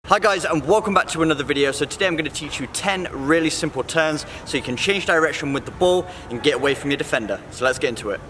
Hi guys, and welcome back to another video. So today I'm going to teach you 10 really simple turns so you can change direction with the ball and get away from your defender. So let's get into it.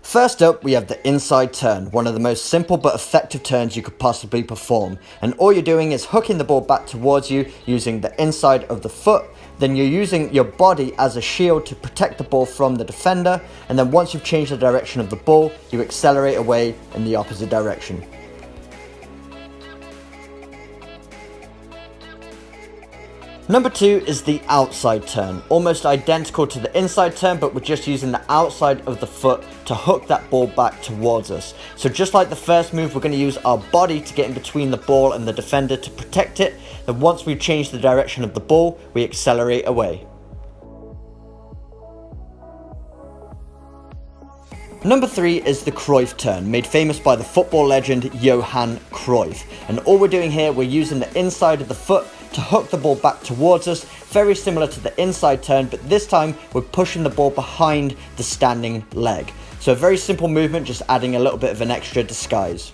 First up, we have the inside turn, one of the most simple but effective turns you could possibly perform. And all you're doing is hooking the ball back towards you using the inside of the foot. Then you're using your body as a shield to protect the ball from the defender. And then once you've changed the direction of the ball, you accelerate away in the opposite direction. Number 2 is the outside turn, almost identical to the inside turn, but we're just using the outside of the foot to hook that ball back towards us. So just like the first move, we're going to use our body to get in between the ball and the defender to protect it. Then once we've changed the direction of the ball, we accelerate away. Number 3 is the Cruyff Turn, made famous by the football legend Johan Cruyff. And all we're doing here, we're using the inside of the foot to hook the ball back towards us, very similar to the inside turn, but this time we're pushing the ball behind the standing leg. So a very simple movement, just adding a little bit of an extra disguise.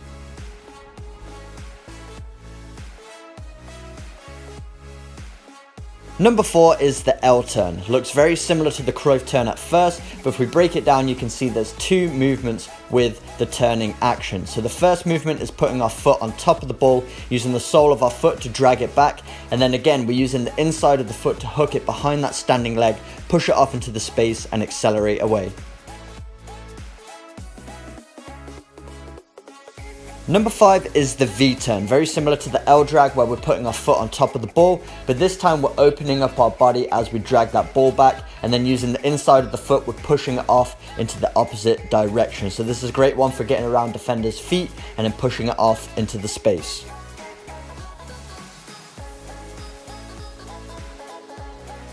Number 4 is the L turn. Looks very similar to the Cruyff turn at first, but if we break it down, you can see there's two movements with the turning action. So the first movement is putting our foot on top of the ball, using the sole of our foot to drag it back. And then again, we're using the inside of the foot to hook it behind that standing leg, push it off into the space and accelerate away. Number 5 is the V turn, very similar to the L drag where we're putting our foot on top of the ball, but this time we're opening up our body as we drag that ball back, and then using the inside of the foot, we're pushing it off into the opposite direction. So this is a great one for getting around defenders' feet and then pushing it off into the space.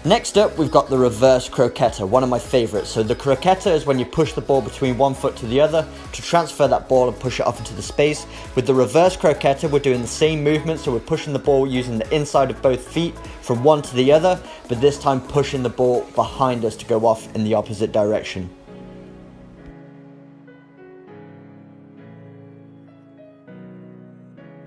Next up, we've got the reverse croqueta, one of my favorites. So the croqueta is when you push the ball between one foot to the other to transfer that ball and push it off into the space. With the reverse croqueta, we're doing the same movement, so we're pushing the ball using the inside of both feet from one to the other, but this time pushing the ball behind us to go off in the opposite direction.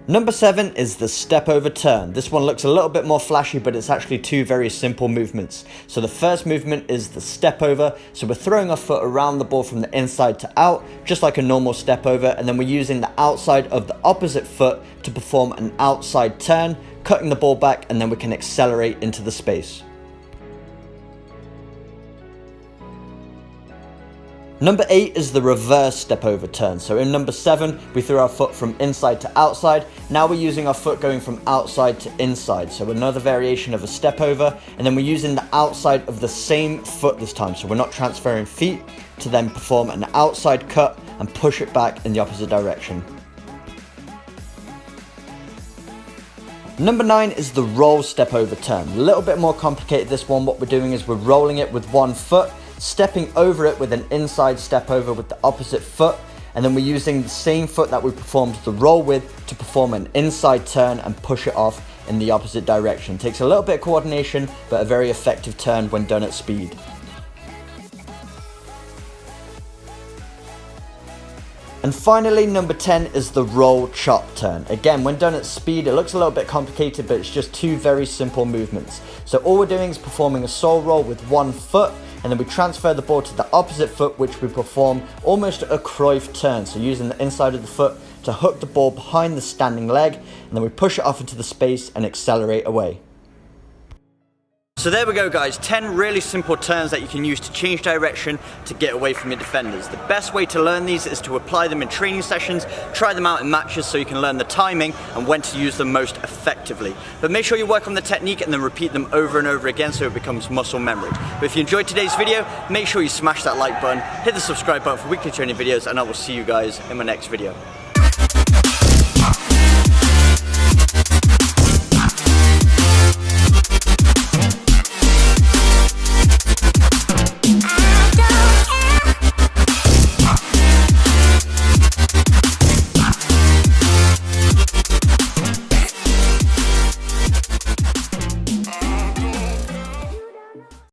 Number 7 is the Stepover turn. This one looks a little bit more flashy, but it's actually two very simple movements. So the first movement is the Stepover. So we're throwing our foot around the ball from the inside to out, just like a normal Stepover, and then we're using the outside of the opposite foot to perform an outside turn, cutting the ball back, and then we can accelerate into the space. Number 8 is the reverse Stepover turn. So in number 7, we threw our foot from inside to outside. Now we're using our foot going from outside to inside. So another variation of a Stepover. And then we're using the outside of the same foot this time. So we're not transferring feet to then perform an outside cut and push it back in the opposite direction. Number 9 is the roll Stepover turn. A little bit more complicated this one. What we're doing is we're rolling it with one foot, stepping over it with an inside step over with the opposite foot, and then we're using the same foot that we performed the roll with to perform an inside turn and push it off in the opposite direction. Takes a little bit of coordination, but a very effective turn when done at speed. And finally, number 10 is the roll chop turn. Again, when done at speed, it looks a little bit complicated, but it's just two very simple movements. So all we're doing is performing a sole roll with one foot, and then we transfer the ball to the opposite foot, which we perform almost a Cruyff turn. So using the inside of the foot to hook the ball behind the standing leg, and then we push it off into the space and accelerate away. So there we go guys, 10 really simple turns that you can use to change direction to get away from your defenders. The best way to learn these is to apply them in training sessions, try them out in matches so you can learn the timing and when to use them most effectively. But make sure you work on the technique and then repeat them over and over again so it becomes muscle memory. But if you enjoyed today's video, make sure you smash that like button, hit the subscribe button for weekly training videos, and I will see you guys in my next video.